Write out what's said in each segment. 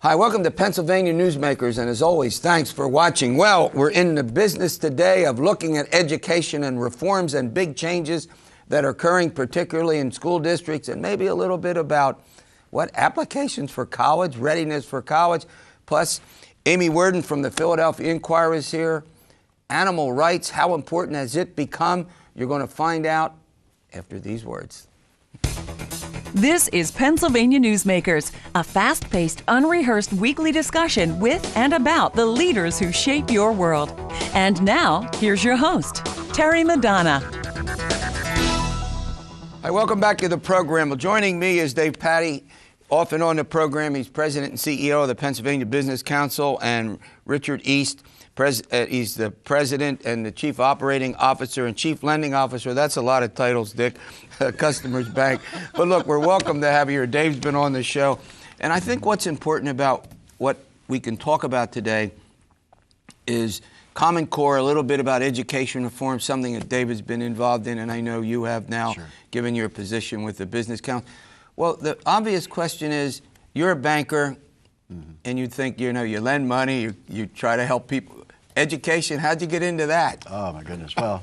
Hi, welcome to Pennsylvania Newsmakers, and as always, thanks for watching. Well, we're in the business today of looking at education and reforms and big changes that are occurring, particularly in school districts, and maybe a little bit about what applications for college, readiness for college. Plus, Amy Worden from the Philadelphia Inquirer is here. Animal rights, how important has it become? You're going to find out after these words. This is Pennsylvania Newsmakers, a fast-paced, unrehearsed weekly discussion with and about the leaders who shape your world. And now, here's your host, Terry Madonna. Hi, welcome back to the program. Well, joining me is Dave Patti. Off and on the program, he's president and CEO of the Pennsylvania Business Council, and Richard Ehst, he's the president and the chief operating officer and chief lending officer. That's a lot of titles, Dick. Customers Bank. But look, we're welcome to have you here. Dave's been on the show. And I think what's important about what we can talk about today is Common Core, a little bit about education reform, something that Dave has been involved in, and I know you have now, given your position with the Business Council. Well, the obvious question is, you're a banker, and you think, you lend money, you try to help people. Education, how'd you get into that? Oh, my goodness. Well,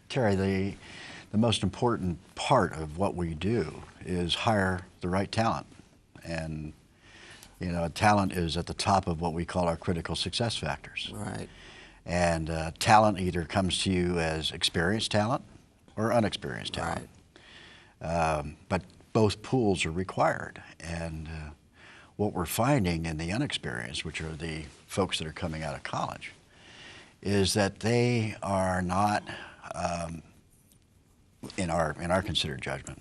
Terry, the most important part of what we do is hire the right talent. And, talent is at the top of what we call our critical success factors. Right. And talent either comes to you as experienced talent or unexperienced talent. Right. But both pools are required. And what we're finding in the unexperienced, which are the folks that are coming out of college, is that they are not, in our considered judgment,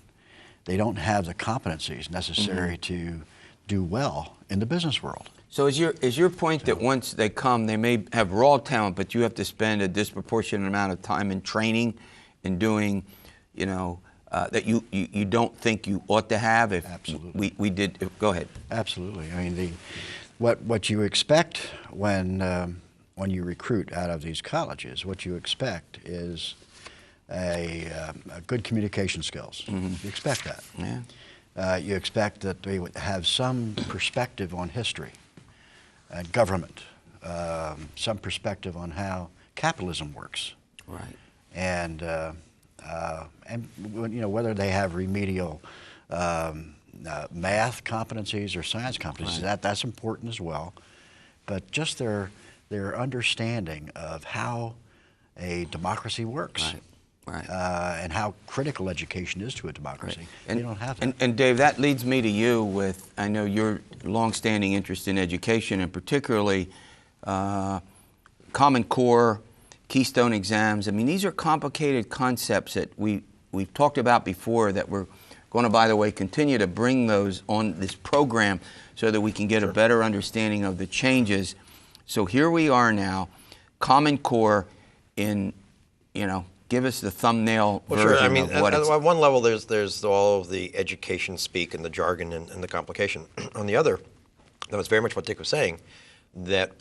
they don't have the competencies necessary to do well in the business world. So is your point that once they come, they may have raw talent, but you have to spend a disproportionate amount of time in training and doing, that you don't think you ought to have? If Absolutely. We did, go ahead. Absolutely. I mean, what you expect when you recruit out of these colleges, what you expect is a good communication skills. You expect that. Yeah. You expect that they would have some perspective on history and government, some perspective on how capitalism works. Right. And whether they have remedial math competencies or science competencies, that's important as well. But just their understanding of how a democracy works. Right. And how critical education is to a democracy. Right. And you don't have that. And Dave, that leads me to you with, I know your longstanding interest in education, and particularly Common Core, Keystone exams. I mean, these are complicated concepts that we've talked about before, that we're going to, by the way, continue to bring those on this program so that we can get a better understanding of the changes. So here we are now, Common Core in, give us the thumbnail version of what it's... At one level, there's all of the education speak and the jargon and the complication. On the other, that was very much what Dick was saying, that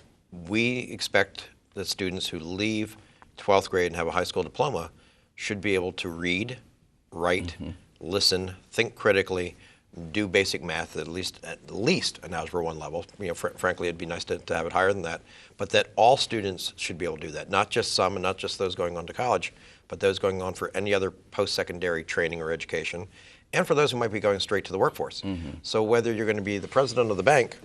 we expect that students who leave 12th grade and have a high school diploma should be able to read, write, listen, think critically, do basic math at least an algebra 1 level. Frankly, it'd be nice to have it higher than that. But that all students should be able to do that, not just some, and not just those going on to college, but those going on for any other post-secondary training or education, and for those who might be going straight to the workforce. So whether you're going to be the president of the bank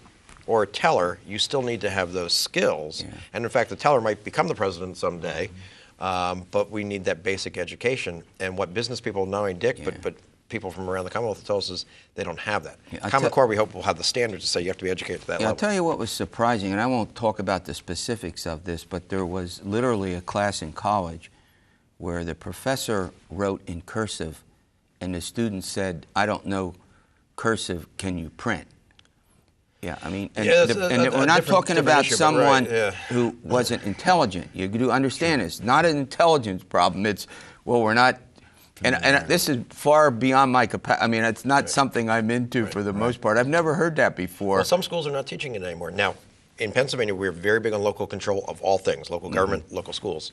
or a teller, you still need to have those skills. Yeah. And in fact, the teller might become the president someday, but we need that basic education. And what business people, not only Dick, but people from around the Commonwealth tell us is they don't have that. Common Core, we hope, will have the standards to say you have to be educated to that level. I'll tell you what was surprising, and I won't talk about the specifics of this, but there was literally a class in college where the professor wrote in cursive, and the student said, "I don't know cursive, can you print?" Yeah, I mean, we're not talking about someone who wasn't intelligent. You do understand it's not an intelligence problem. It's, well, we're not, and this is far beyond my capacity. I mean, it's not something I'm into for the most part. I've never heard that before. Well, some schools are not teaching it anymore. Now, in Pennsylvania, we're very big on local control of all things, local government, local schools.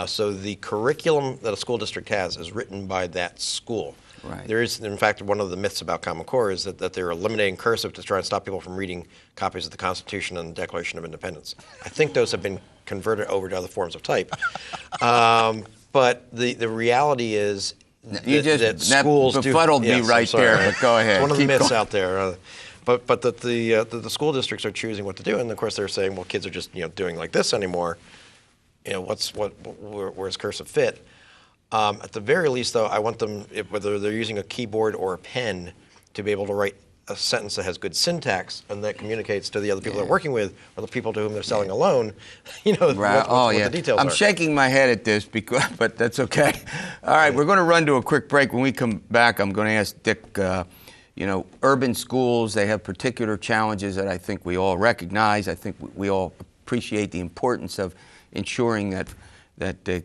So the curriculum that a school district has is written by that school. Right. There is, in fact, one of the myths about Common Core is that they're eliminating cursive to try and stop people from reading copies of the Constitution and the Declaration of Independence. I think those have been converted over to other forms of type. But the reality is that schools befuddled me right there, but go ahead. It's one of the Keep myths going. out there. But that the school districts are choosing what to do, and of course they're saying, well, kids are just doing like this anymore. Where's cursive fit? At the very least, though, I want them, whether they're using a keyboard or a pen, to be able to write a sentence that has good syntax and that communicates to the other people they're working with or the people to whom they're selling a loan, what the details are. I'm shaking my head at this, but that's okay. All right, we're going to run to a quick break. When we come back, I'm going to ask Dick, urban schools, they have particular challenges that I think we all recognize. I think we all appreciate the importance of ensuring that the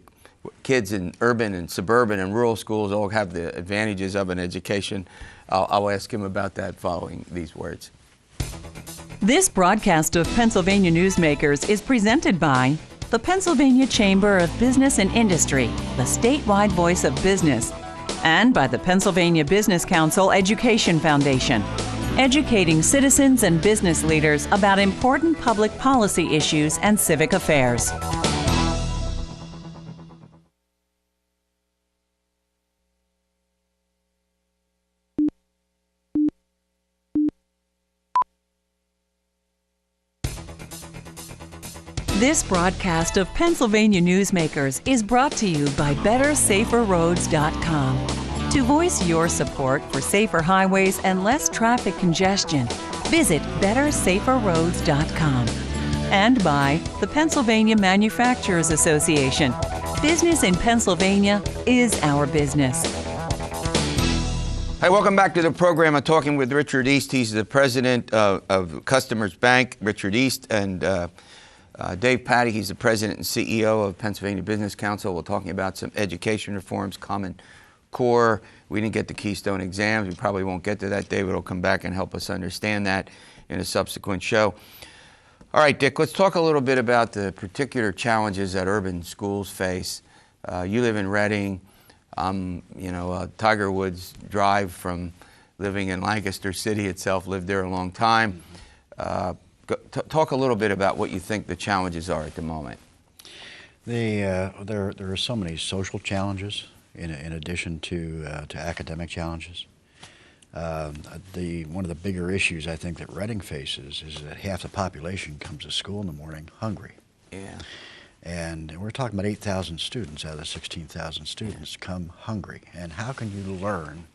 kids in urban and suburban and rural schools all have the advantages of an education. I'll ask him about that following these words. This broadcast of Pennsylvania Newsmakers is presented by the Pennsylvania Chamber of Business and Industry, the statewide voice of business, and by the Pennsylvania Business Council Education Foundation, educating citizens and business leaders about important public policy issues and civic affairs. This broadcast of Pennsylvania Newsmakers is brought to you by BetterSaferRoads.com. To voice your support for safer highways and less traffic congestion, visit BetterSaferRoads.com. And by the Pennsylvania Manufacturers Association. Business in Pennsylvania is our business. Hi, welcome back to the program. I'm talking with Richard Ehst. He's the president of Customers Bank, Richard Ehst, and Dave Patti, he's the president and CEO of Pennsylvania Business Council. We're talking about some education reforms, Common Core. We didn't get the Keystone exams. We probably won't get to that. David will come back and help us understand that in a subsequent show. All right, Dick, let's talk a little bit about the particular challenges that urban schools face. You live in Reading. Tiger Woods drive from living in Lancaster City itself, lived there a long time. Talk a little bit about what you think the challenges are at the moment. There are so many social challenges in addition to academic challenges. One of the bigger issues I think that Reading faces is that half the population comes to school in the morning hungry. Yeah. And we're talking about 8,000 students out of the 16,000 students come hungry. And how can you learn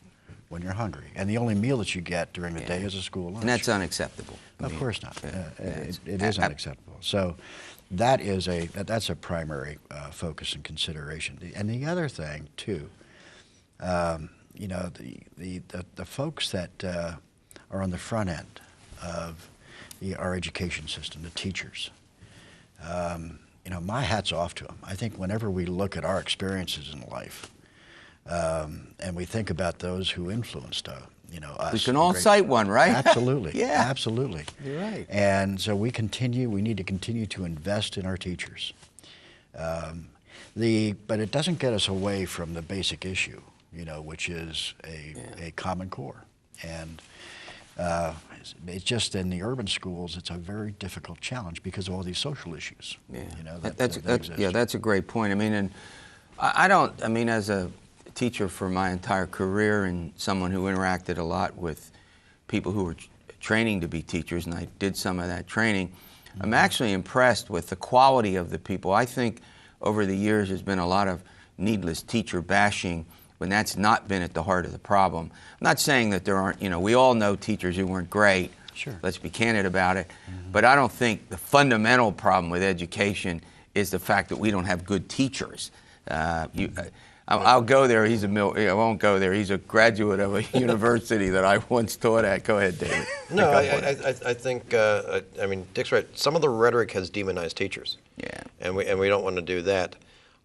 when you're hungry? And the only meal that you get during the day is a school lunch. And that's unacceptable. Of course not. It is unacceptable. So that's a primary focus and consideration. And the other thing too, the folks that are on the front end of our education system, the teachers. My hat's off to them. I think whenever we look at our experiences in life, and we think about those who influenced us. We can all cite one, right? Absolutely. Yeah. Absolutely. You're right. And so we need to continue to invest in our teachers. But it doesn't get us away from the basic issue, which is a Common Core. And it's just in the urban schools, it's a very difficult challenge because of all these social issues. Yeah. That exist. That's a great point. As a teacher for my entire career and someone who interacted a lot with people who were training to be teachers, and I did some of that training, I'm actually impressed with the quality of the people. I think over the years there's been a lot of needless teacher bashing when that's not been at the heart of the problem. I'm not saying that there aren't, we all know teachers who weren't great. Sure. Let's be candid about it. But I don't think the fundamental problem with education is the fact that we don't have good teachers. I'll go there. I won't go there. He's a graduate of a university that I once taught at. Go ahead, David. No, I think, Dick's right. Some of the rhetoric has demonized teachers. Yeah. And we don't want to do that.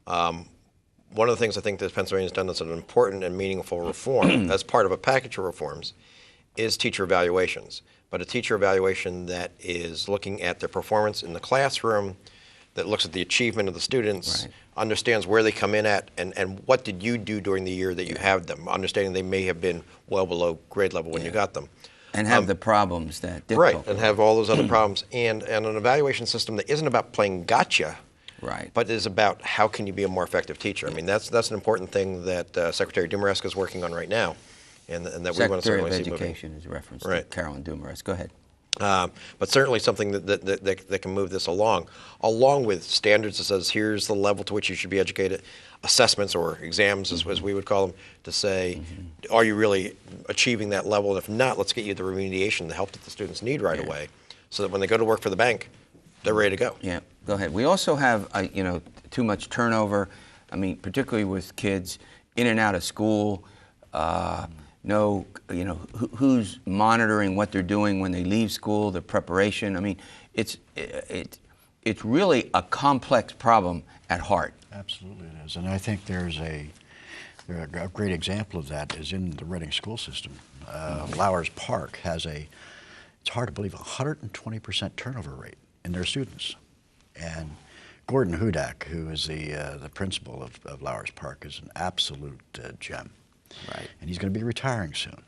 One of the things I think that Pennsylvania's done that's an important and meaningful reform as part of a package of reforms is teacher evaluations. But a teacher evaluation that is looking at their performance in the classroom, that looks at the achievement of the students, Right. understands where they come in at, and what did you do during the year that you have them, understanding they may have been well below grade level when you got them. And have the problems that Right, difficult. and have all those other problems, and an evaluation system that isn't about playing gotcha, Right. but is about how can you be a more effective teacher. I mean, that's an important thing that Secretary Dumaresque is working on right now, and that we want to Secretary of certainly see moving. Education is referenced to Right. Carolyn Dumaresque. Go ahead. But certainly something that can move this along with standards that says here's the level to which you should be educated, assessments or exams as we would call them, to say, are you really achieving that level? And if not, let's get you the remediation, the help that the students need right away, so that when they go to work for the bank, they're ready to go. Yeah, go ahead. We also have, too much turnover. I mean, particularly with kids in and out of school. Who's monitoring what they're doing when they leave school, the preparation. I mean, it's really a complex problem at heart. Absolutely it is. And I think a great example of that is in the Reading school system. Lowers Park has it's hard to believe, 120% turnover rate in their students. And Gordon Hudak, who is the principal of Lowers Park, is an absolute gem. Right. And he's going to be retiring soon.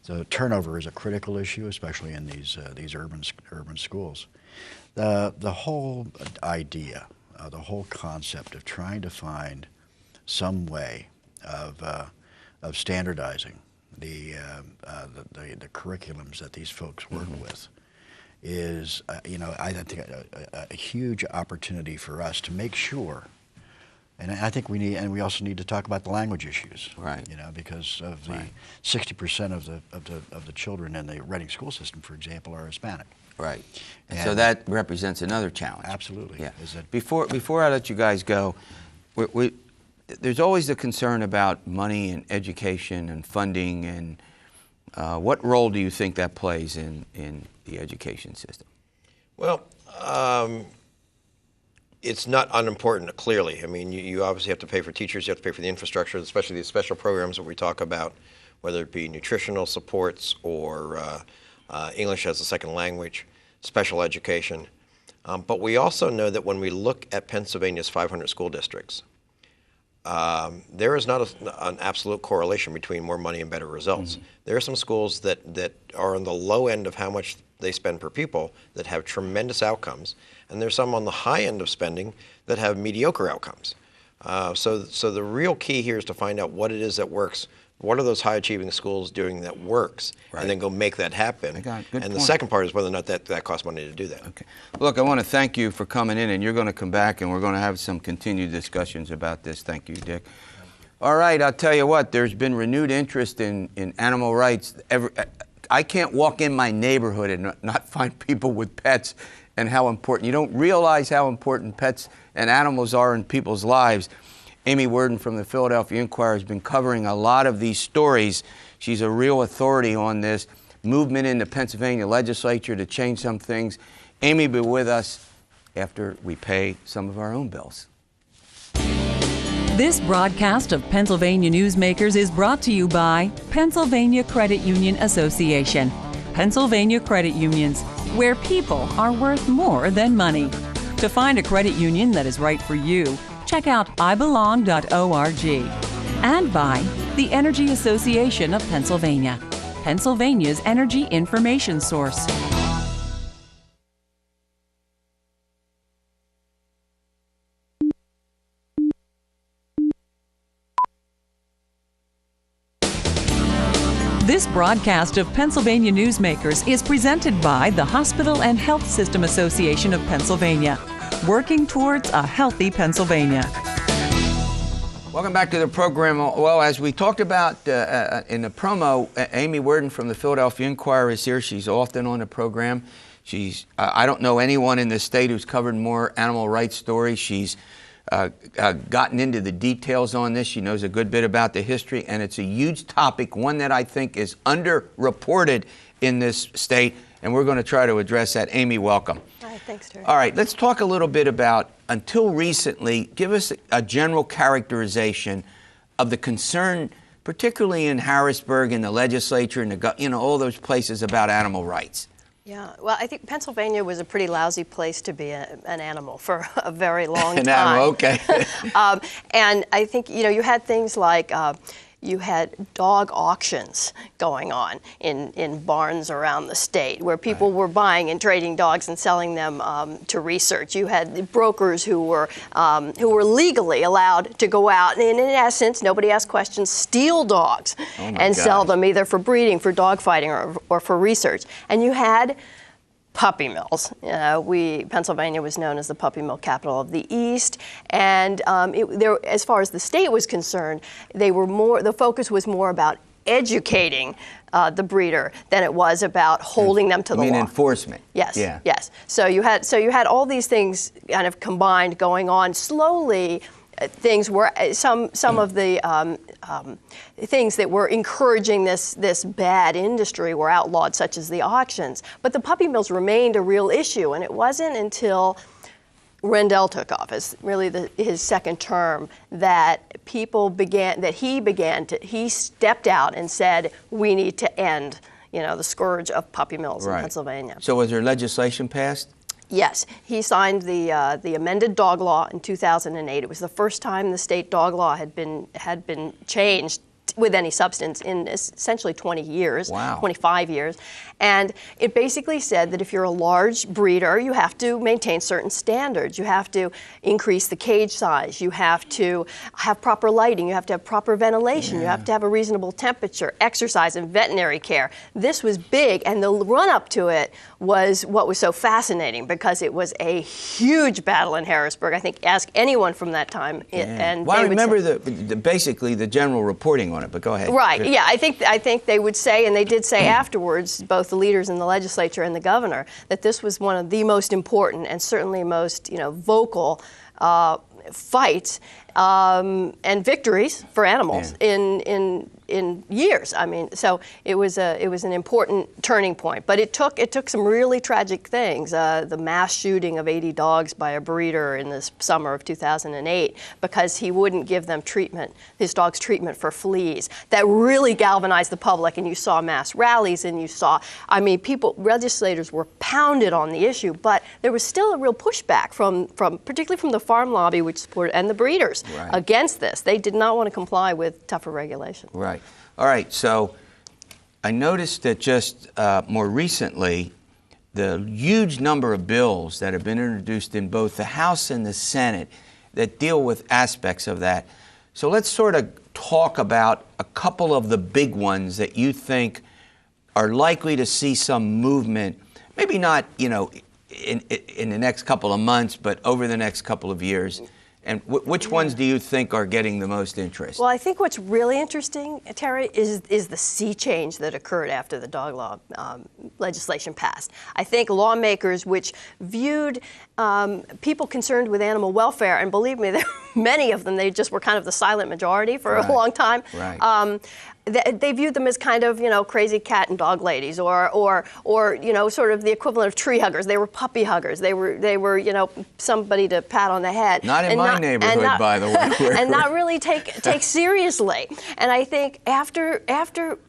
So turnover is a critical issue, especially in these urban schools. The whole idea, the whole concept of trying to find some way of standardizing the curriculums that these folks work with is, I think a huge opportunity for us to make sure. And I think we also need to talk about the language issues, right? Because of the 60% of the children in the Reading school system, for example, are Hispanic. Right. And so that represents another challenge. Absolutely. Yeah. Before I let you guys go, there's always the concern about money and education and funding, and what role do you think that plays in the education system? Well. It's not unimportant, clearly. I mean, you obviously have to pay for teachers, you have to pay for the infrastructure, especially these special programs that we talk about, whether it be nutritional supports or English as a second language, special education. But we also know that when we look at Pennsylvania's 500 school districts, there is not an absolute correlation between more money and better results. Mm-hmm. There are some schools that are on the low end of how much they spend per pupil that have tremendous outcomes, and there's some on the high end of spending that have mediocre outcomes. So the real key here is to find out what it is that works. What are those high-achieving schools doing that works, right, and then go make that happen. Good and point. The second part is whether or not that costs money to do that. Okay. Look, I want to thank you for coming in, and you're going to come back, and we're going to have some continued discussions about this. Thank you, Dick. All right, I'll tell you what, there's been renewed interest in animal rights. I can't walk in my neighborhood and not find people with pets, and how important. You don't realize how important pets and animals are in people's lives. Amy Worden from the Philadelphia Inquirer has been covering a lot of these stories. She's a real authority on this movement in the Pennsylvania legislature to change some things. Amy will be with us after we pay some of our own bills. This broadcast of Pennsylvania Newsmakers is brought to you by Pennsylvania Credit Union Association. Pennsylvania Credit Unions, where people are worth more than money. To find a credit union that is right for you, check out ibelong.org. And by the Energy Association of Pennsylvania, Pennsylvania's energy information source. This broadcast of Pennsylvania Newsmakers is presented by the Hospital and Health System Association of Pennsylvania, working towards a healthy Pennsylvania. Welcome back to the program. Well, as we talked about in the promo, Amy Worden from the Philadelphia Inquirer is here. She's often on the program. I don't know anyone in the state who's covered more animal rights stories. She's gotten into the details on this. She knows a good bit about the history, and it's a huge topic, one that I think is underreported in this state, and we're going to try to address that. Amy, welcome. Hi, thanks, Terry. All right, let's talk a little bit about, until recently, give us a general characterization of the concern, particularly in Harrisburg, in the legislature, and all those places about animal rights. Yeah, well, I think Pennsylvania was a pretty lousy place to be an animal for a very long time. An animal, okay. And I think, you had things like you had dog auctions going on in barns around the state where people were buying and trading dogs and selling them to research. You had the brokers who were legally allowed to go out and, in essence, nobody asked questions, steal dogs and sell them either for breeding, for dog fighting, or for research. And you had puppy mills. Pennsylvania was known as the puppy mill capital of the East, and as far as the state was concerned, the focus was more about educating the breeder than it was about holding them to the law. You mean enforcement? Yes. Yeah. Yes. So you had all these things kind of combined going on slowly. Things were some of the things that were encouraging this bad industry were outlawed, such as the auctions. But the puppy mills remained a real issue, and it wasn't until Rendell took office, really his second term, that he stepped out and said, we need to end, the scourge of puppy mills in Pennsylvania. So was there legislation passed? Yes, he signed the amended dog law in 2008. It was the first time the state dog law had been changed with any substance in essentially 20 years, 25 years. And it basically said that if you're a large breeder, you have to maintain certain standards. You have to increase the cage size. You have to have proper lighting. You have to have proper ventilation. You have to have a reasonable temperature, exercise, and veterinary care. This was big, and the run-up to it was what was so fascinating because it was a huge battle in Harrisburg. I think ask anyone from that time, and well, I remember basically the general reporting on it. But go ahead. Right. Yeah. I think they would say, and they did say afterwards, both the leaders in the legislature and the governor, that this was one of the most important and certainly most vocal fights and victories for animals in years. I mean, so it was an important turning point. But it took some really tragic things. The mass shooting of 80 dogs by a breeder in the summer of 2008 because he wouldn't give them his dogs treatment for fleas. That really galvanized the public, and you saw mass rallies, and you saw, legislators were pounded on the issue, but there was still a real pushback from particularly from the farm lobby, which supported, and the breeders against this. They did not want to comply with tougher regulations. Right. All right. So I noticed that just more recently, the huge number of bills that have been introduced in both the House and the Senate that deal with aspects of that. So let's sort of talk about a couple of the big ones that you think are likely to see some movement, maybe not, in the next couple of months, but over the next couple of years. And which ones do you think are getting the most interest? Well, I think what's really interesting, Terry, is the sea change that occurred after the dog law legislation passed. I think lawmakers, which viewed people concerned with animal welfare, and believe me, there were many of them, they just were kind of the silent majority for a long time. Right. They viewed them as kind of, crazy cat and dog ladies, or sort of the equivalent of tree huggers. They were puppy huggers. They were, somebody to pat on the head. Not in my neighborhood, by the way. And not really take seriously. And I think after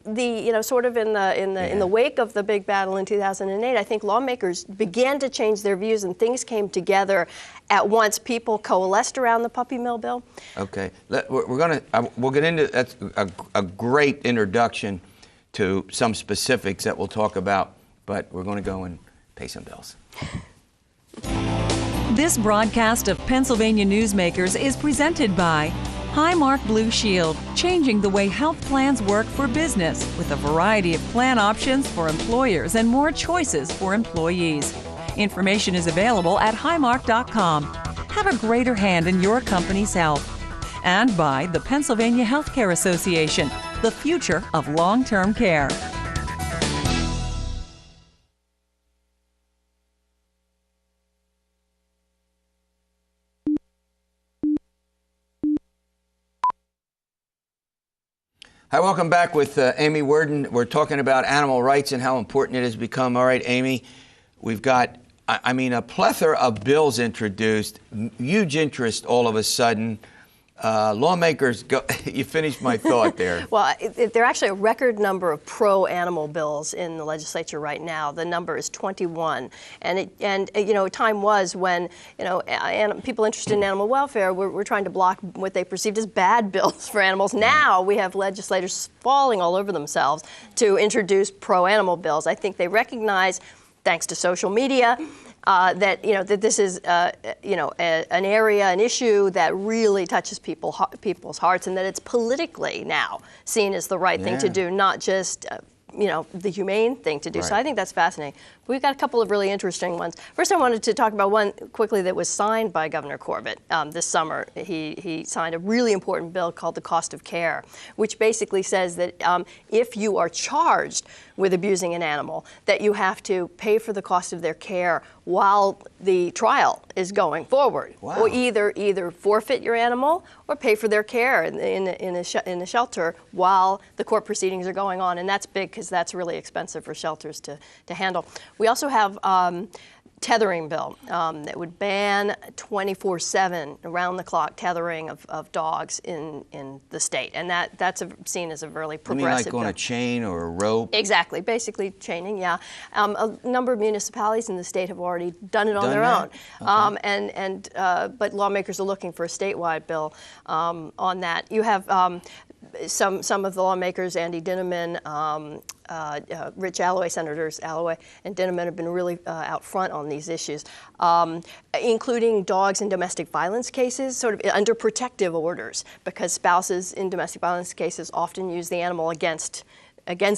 the, sort of in the wake of the big battle in 2008, I think lawmakers began to change their views, and things came together at once. People coalesced around the puppy mill bill. Okay, we'll get into that's a great introduction to some specifics that we'll talk about, but we're going to go and pay some bills. This broadcast of Pennsylvania Newsmakers is presented by Highmark Blue Shield, changing the way health plans work for business with a variety of plan options for employers and more choices for employees. Information is available at highmark.com. Have a greater hand in your company's health. And by the Pennsylvania Healthcare Association, the future of long-term care. Hi, welcome back with Amy Worden. We're talking about animal rights and how important it has become. All right, Amy, we've got, a plethora of bills introduced, huge interest all of a sudden. Lawmakers, go. You finished my thought there. Well, there are actually a record number of pro-animal bills in the legislature right now. The number is 21, and you know, time was when, you know, people interested in animal welfare were trying to block what they perceived as bad bills for animals. Now we have legislators falling all over themselves to introduce pro-animal bills. I think they recognize, thanks to social media, that, you know, that this is you know, an area, an issue that really touches people's hearts, and that it's politically now seen as the right thing to do, not just you know, the humane thing to do. Right. So I think that's fascinating. We've got a couple of really interesting ones. First, I wanted to talk about one quickly that was signed by Governor Corbett this summer. He signed a really important bill called the Cost of Care, which basically says that if you are charged with abusing an animal, that you have to pay for the cost of their care while the trial is going forward. Wow. Or either forfeit your animal or pay for their care in the shelter while the court proceedings are going on. And that's big because that's really expensive for shelters to handle. We also have tethering bill that would ban 24/7 around-the-clock tethering of dogs in the state, and that's seen as a really progressive. You mean like on bill. a chain or a rope? Exactly, basically chaining. Yeah, a number of municipalities in the state have already done it on their own, Okay. but lawmakers are looking for a statewide bill on that. You have some of the lawmakers, Andy Dinniman, Rich Alloway, Senators Alloway and Dinniman have been really out front on these issues, including dogs in domestic violence cases, sort of under protective orders, because spouses in domestic violence cases often use the animal against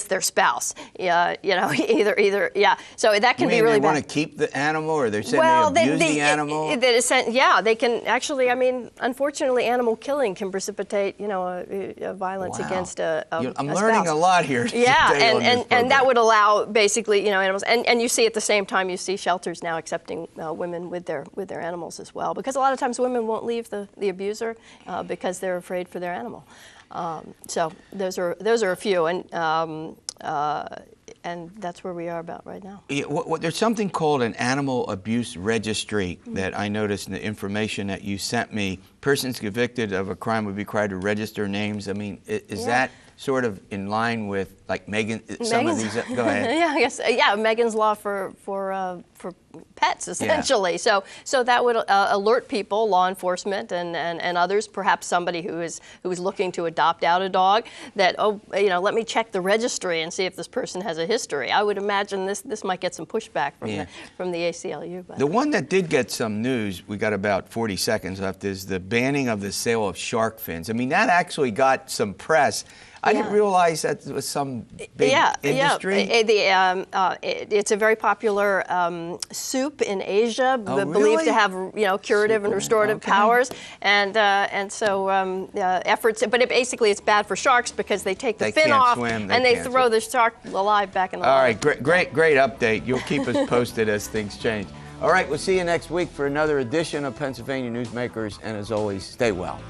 their spouse. You know, either. So that can be really they bad. want to keep the animal, or they're saying they abuse the animal? Yeah, they can actually. I mean, unfortunately, animal killing can precipitate, you know, a violence against a I'm a learning spouse. a lot here. Yeah, today on this and that program. would allow basically, you know, animals, and you see at the same time you see shelters now accepting women with their animals as well, because a lot of times women won't leave the abuser because they're afraid for their animal. So those are a few, and that's where we are about right now. Yeah, there's something called an animal abuse registry that I noticed in the information that you sent me. Persons convicted of a crime would be required to register names. I mean, is that sort of in line with like some of these? Go ahead. Yeah, I guess. Yeah, Megan's Law for pets, essentially. Yeah. So that would alert people, law enforcement and others, perhaps somebody who is looking to adopt out a dog, that, oh, you know, let me check the registry and see if this person has a history. I would imagine this might get some pushback from the ACLU. But. The one that did get some news, we got about 40 seconds left, is the banning of the sale of shark fins. I mean, that actually got some press. I didn't realize that was some big industry. Yeah. It's a very popular soup in Asia, believed to have, you know, curative and restorative powers, and so efforts. But basically, it's bad for sharks because they take the fin off and they throw the shark alive back in the water. All right, great update. You'll keep us posted as things change. All right, we'll see you next week for another edition of Pennsylvania Newsmakers, and as always, stay well.